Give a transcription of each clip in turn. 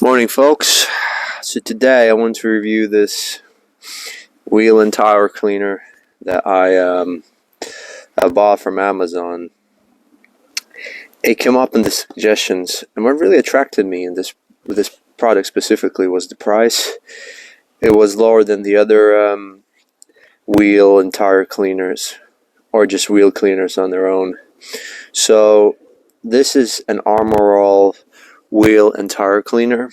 Morning, folks. So today I want to review this wheel and tire cleaner that I bought from Amazon. It came up in the suggestions, and what really attracted me in this with this product specifically was the price. It was lower than the other wheel and tire cleaners, or just wheel cleaners on their own. So this is an armorall wheel and tire cleaner.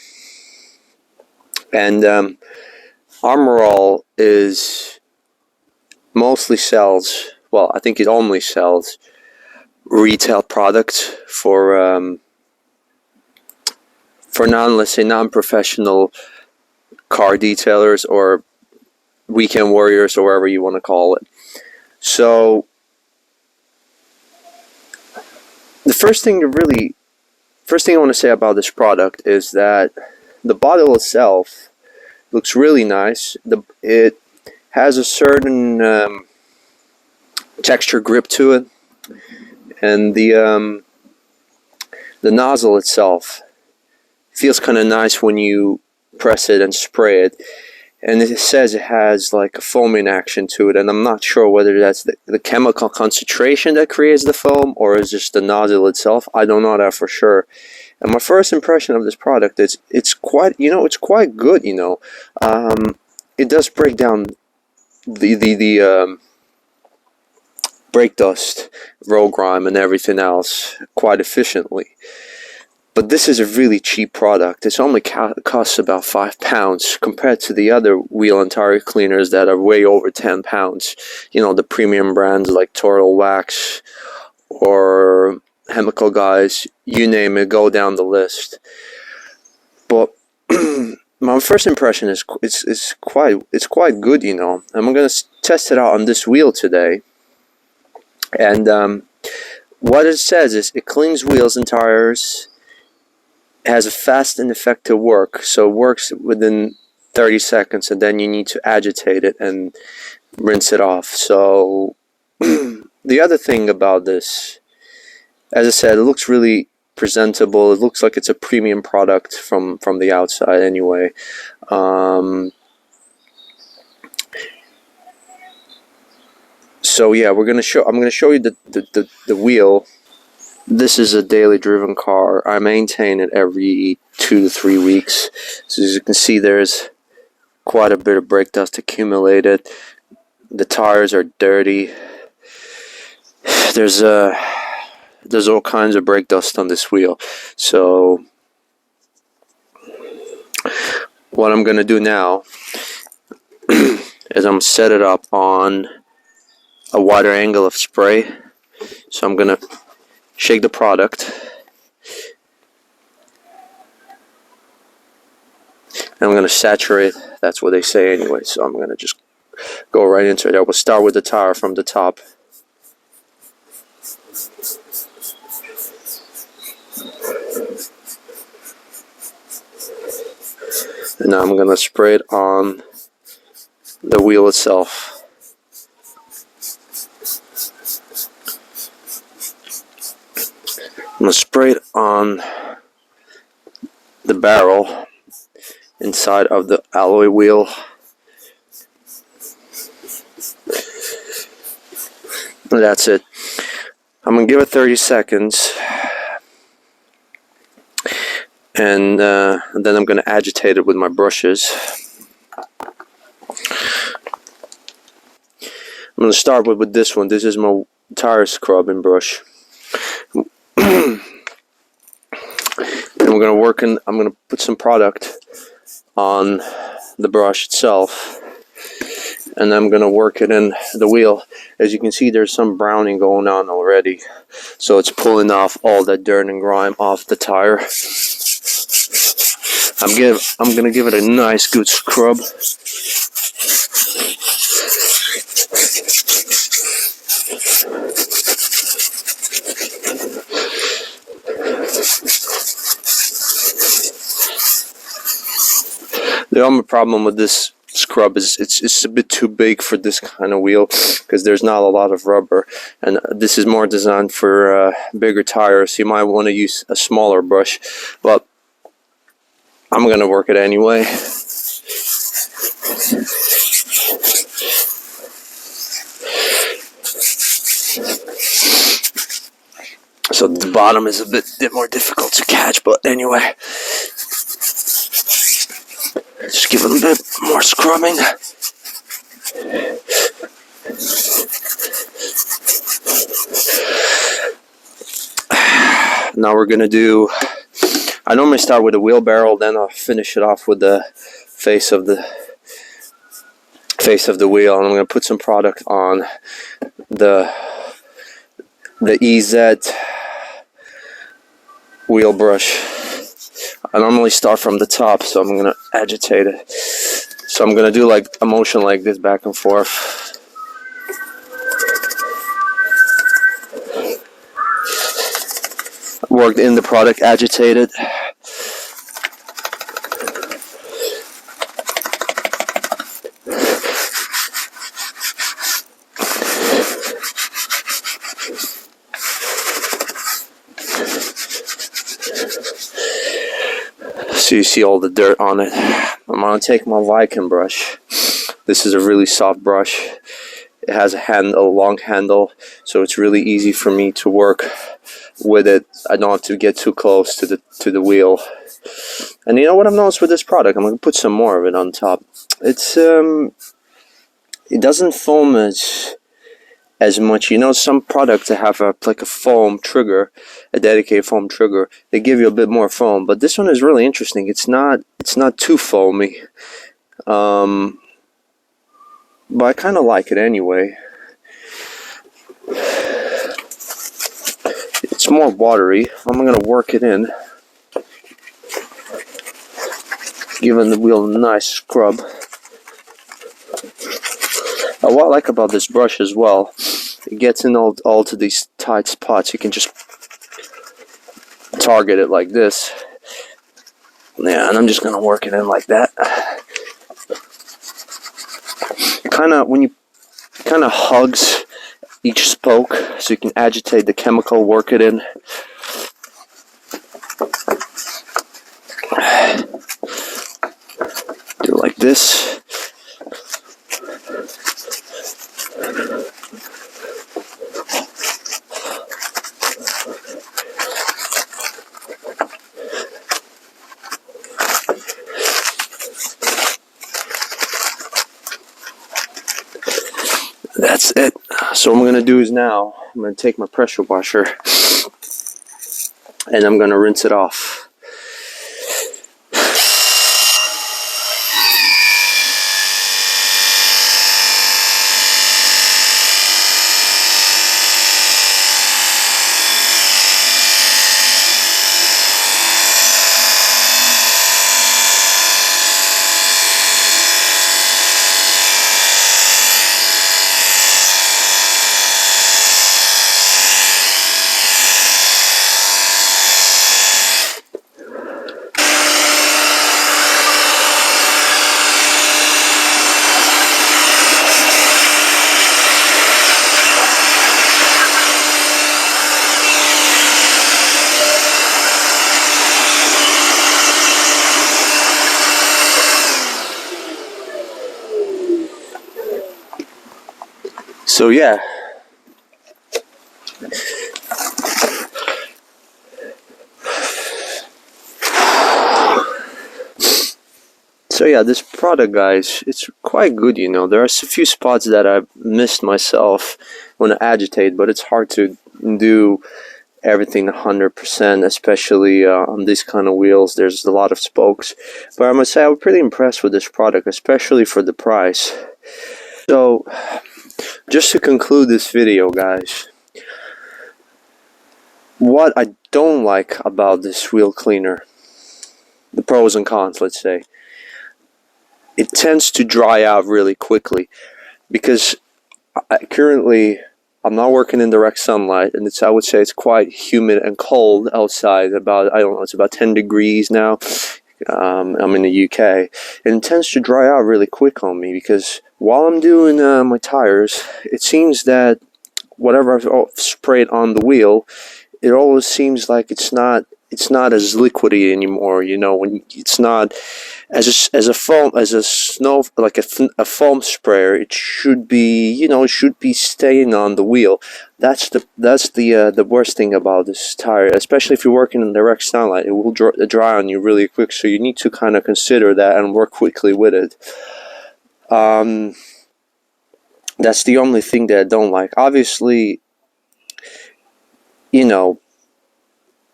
And armorall mostly sells, well, I think it only sells retail products for non-professional car detailers or weekend warriors or whatever you want to call it. So the first thing I want to say about this product is that the bottle itself looks really nice. It has a certain texture grip to it, and the nozzle itself feels kind of nice when you press it and spray it. And it says it has like a foaming action to it, and I'm not sure whether that's the chemical concentration that creates the foam or is just the nozzle itself. I don't know that for sure. And my first impression of this product is it's quite good. It does break down the brake dust, road grime, and everything else quite efficiently. But this is a really cheap product. It's only costs about £5 compared to the other wheel and tire cleaners that are way over £10. The premium brands like Total Wax or Chemical Guys, you name it, go down the list. But my first impression is it's quite good, and I'm gonna test it out on this wheel today. And what it says is it cleans wheels and tires. It has a fast and effective work, so it works within 30 seconds, and then you need to agitate it and rinse it off. So the other thing about this, as I said, it looks really presentable. It looks like it's a premium product from the outside anyway. So yeah, I'm gonna show you the wheel. This is a daily driven car. I maintain it every 2 to 3 weeks. So as you can see, there's quite a bit of brake dust accumulated. The tires are dirty. There's all kinds of brake dust on this wheel. So what I'm gonna do now is I'm set it up on a wider angle of spray. So I'm gonna shake the product, and I'm gonna saturate. That's what they say anyway. So I'm gonna just go right into it. I will start with the tire from the top. And now I'm gonna spray it on the wheel itself. I'm going to spray it on the barrel inside of the alloy wheel. And that's it. I'm going to give it 30 seconds. And then I'm going to agitate it with my brushes. I'm going to start with this one. This is my tire scrubbing brush. And I'm going to put some product on the brush itself, and I'm going to work it in the wheel. As you can see, there's some browning going on already, so it's pulling off all that dirt and grime off the tire. I'm going to give it a nice good scrub. The only problem with this scrub is it's a bit too big for this kind of wheel because there's not a lot of rubber, and this is more designed for bigger tires. You might want to use a smaller brush, but I'm gonna work it anyway. So the bottom is a bit more difficult to catch, but anyway. Just give it a bit more scrubbing. Now we're gonna do, I normally start with a wheel barrel, then I'll finish it off with the face of the wheel, and I'm gonna put some product on the EZ wheel brush. I normally start from the top, so I'm gonna agitate it. So I'm gonna do like a motion like this back and forth. Worked in the product, agitated. So you see all the dirt on it. I'm gonna take my Viking brush. This is a really soft brush. It has a long handle, so it's really easy for me to work with it. I don't have to get too close to the wheel. And you know what I've noticed with this product? I'm gonna put some more of it on top. It's it doesn't foam as much. You know, some products that have like a foam trigger, a dedicated foam trigger, they give you a bit more foam. But this one is really interesting. It's not too foamy. But I kind of like it anyway. It's more watery. I'm going to work it in, giving the wheel a nice scrub. What I like about this brush as well, it gets in all to these tight spots. You can just target it like this. Yeah, and I'm just going to work it in like that. When you kind of hugs each spoke, so you can agitate the chemical, work it in. Do it like this. That's it. So what I'm going to do is now, I'm going to take my pressure washer and I'm going to rinse it off. So yeah, this product, guys, it's quite good. You know, there are a few spots that I've missed myself when I agitate, but it's hard to do everything 100%, especially on these kind of wheels. There's a lot of spokes, but I must say I was pretty impressed with this product, especially for the price. So just to conclude this video, guys, what I don't like about this wheel cleaner, the pros and cons, let's say, it tends to dry out really quickly, because currently I'm not working in direct sunlight, and I would say it's quite humid and cold outside. About, I don't know, it's about 10 degrees now. I'm in the UK, and it tends to dry out really quick on me, because while I'm doing my tires, it seems that whatever I've sprayed on the wheel, it always seems like it's not it's not as liquidy anymore. You know, when it's not as a foam, as a snow, like a foam sprayer, it should be, you know, it should be staying on the wheel. That's the worst thing about this tire, especially if you're working in direct sunlight. It will dry on you really quick, so you need to kind of consider that and work quickly with it. That's the only thing that I don't like. Obviously, you know,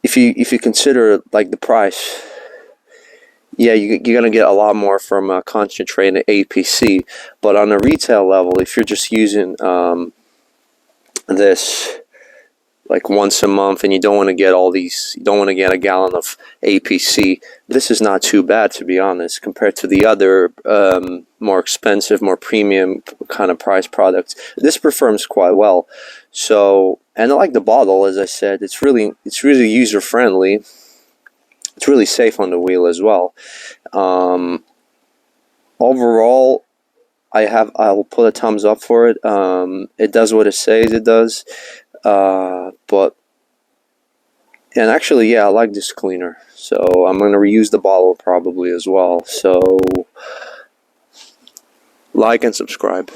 if you consider like the price, yeah, you're gonna get a lot more from a concentrated APC. But on a retail level, if you're just using this like once a month and you don't want to get all these, you don't want to get a gallon of APC, this is not too bad, to be honest, compared to the other more expensive, more premium kind of price products. This performs quite well. So, and I like the bottle, as I said, it's really user friendly. It's really safe on the wheel as well. Overall, I'll put a thumbs up for it. It does what it says it does. But, and actually, yeah, I like this cleaner, so I'm going to reuse the bottle probably as well. So like and subscribe.